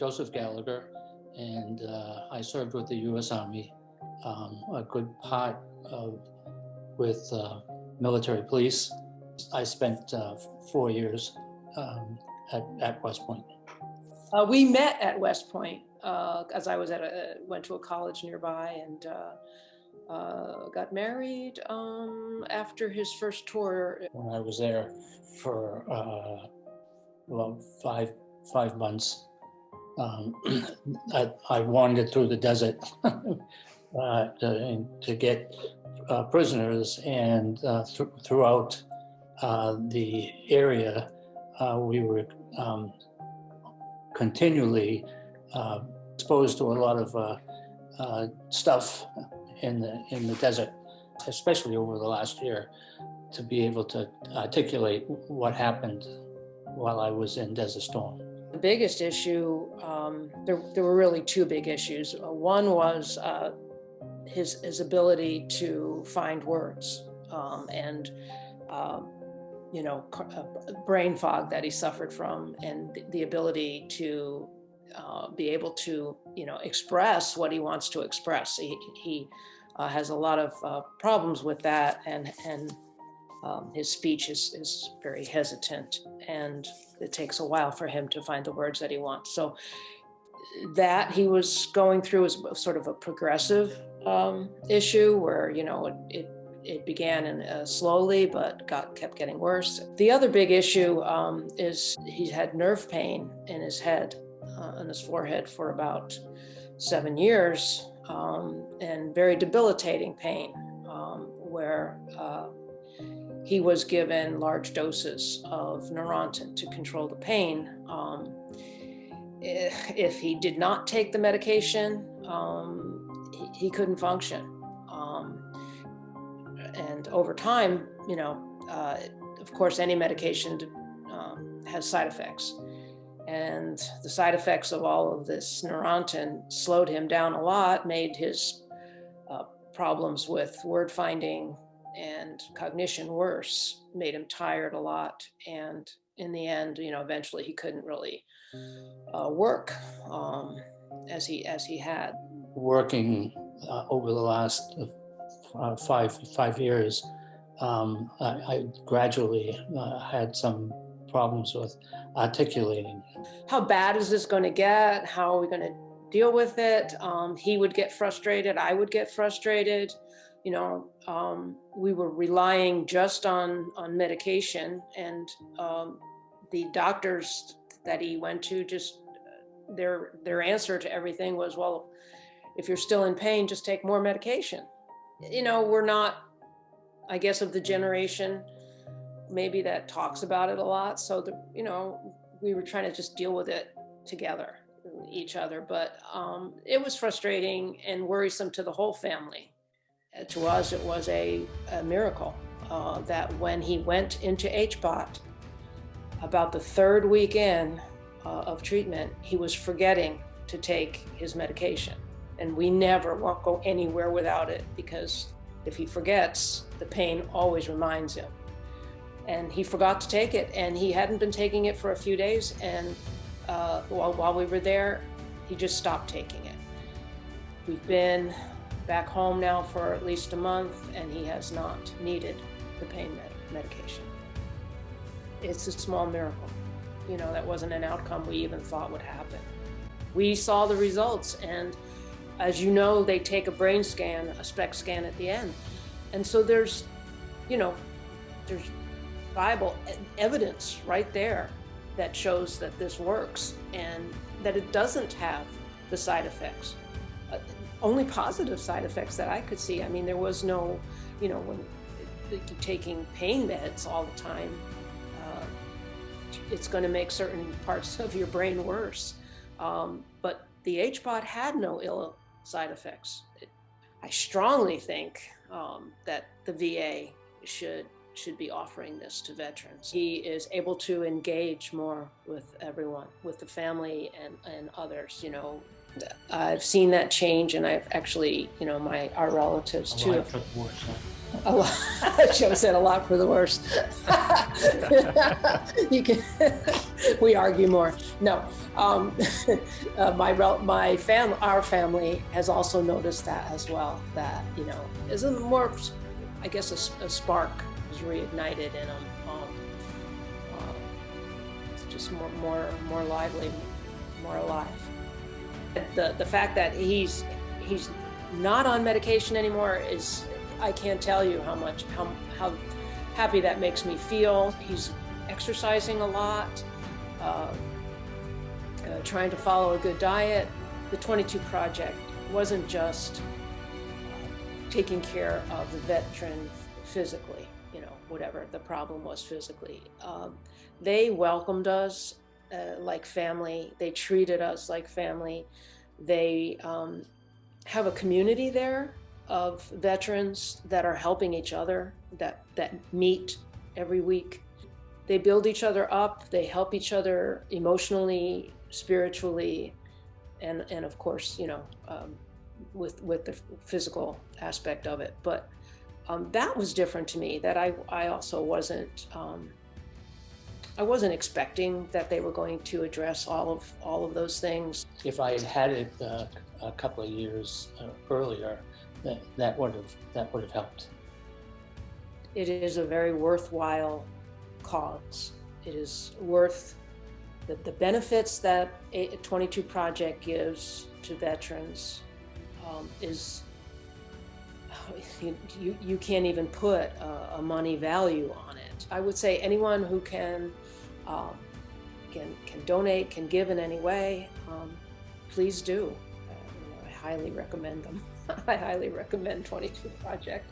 Joseph Gallagher, and I served with the U.S. Army, a good part of with military police. I spent 4 years at West Point. We met at West Point as I was went to a college nearby, and got married after his first tour. When I was there for about five months, I wandered through the desert to get prisoners, and throughout the area, we were continually exposed to a lot of stuff in the desert, especially over the last year, to be able to articulate what happened while I was in Desert Storm. The biggest issue, there were really two big issues. One was his ability to find words, and brain fog that he suffered from, and the ability to be able to express what he wants to express. He has a lot of problems with that, and his speech is very hesitant, and it takes a while for him to find the words that he wants. So that he was going through is sort of a progressive issue where it began slowly, but kept getting worse. The other big issue is he had nerve pain in his head, on his forehead, for about 7 years, and very debilitating pain, where he was given large doses of Neurontin to control the pain. If he did not take the medication, he couldn't function. And over time, of course, any medication has side effects. And the side effects of all of this Neurontin slowed him down a lot, made his problems with word finding and cognition worse, made him tired a lot. And in the end, eventually he couldn't really work as he had. Working over the last 5 years, I gradually had some problems with articulating. How bad is this going to get? How are we going to deal with it? He would get frustrated. I would get frustrated. We were relying just on medication, and the doctors that he went to, just their answer to everything was, well, if you're still in pain, just take more medication. We're not, I guess, of the generation maybe that talks about it a lot. So we were trying to just deal with it together, each other. But it was frustrating and worrisome to the whole family. To us, it was a miracle that when he went into HBOT, about the third week in of treatment, he was forgetting to take his medication. And we never won't go anywhere without it, because if he forgets, the pain always reminds him. And he forgot to take it, and he hadn't been taking it for a few days. And while we were there, he just stopped taking it. We've been back home now for at least a month, and he has not needed the pain medication. It's a small miracle. That wasn't an outcome we even thought would happen. We saw the results, and as you know, they take a brain scan, a SPECT scan at the end. And so there's Bible evidence right there that shows that this works and that it doesn't have the side effects. Only positive side effects that I could see. I mean, there was no, when taking pain meds all the time, it's going to make certain parts of your brain worse. But the HBOT had no ill side effects. I strongly think that the VA should be offering this to veterans. He is able to engage more with everyone, with the family and others. I've seen that change, and I've actually, our relatives too. Took worse, huh? A lot, I should have said a lot for the worse. You can, we argue more. No, our family has also noticed that as well. That is a more, I guess, a spark is reignited in him. It's just more lively, more alive. The fact that he's not on medication anymore is, I can't tell you how happy that makes me feel. He's exercising a lot, trying to follow a good diet. The 22 Project wasn't just taking care of the veteran physically, whatever the problem was physically. They welcomed us like family. They treated us like family. They have a community there of veterans that are helping each other, that meet every week. They build each other up. They help each other emotionally, spiritually, and of course, with the physical aspect of it. But that was different to me. That I also wasn't. I wasn't expecting that they were going to address all of those things. If I had had it a couple of years earlier, that would have helped. It is a very worthwhile cause. It is worth the benefits that a 22 Project gives to veterans. Is you can't even put a money value on it. I would say anyone who can donate, can give in any way, please do. I highly recommend them. I highly recommend 22 Project.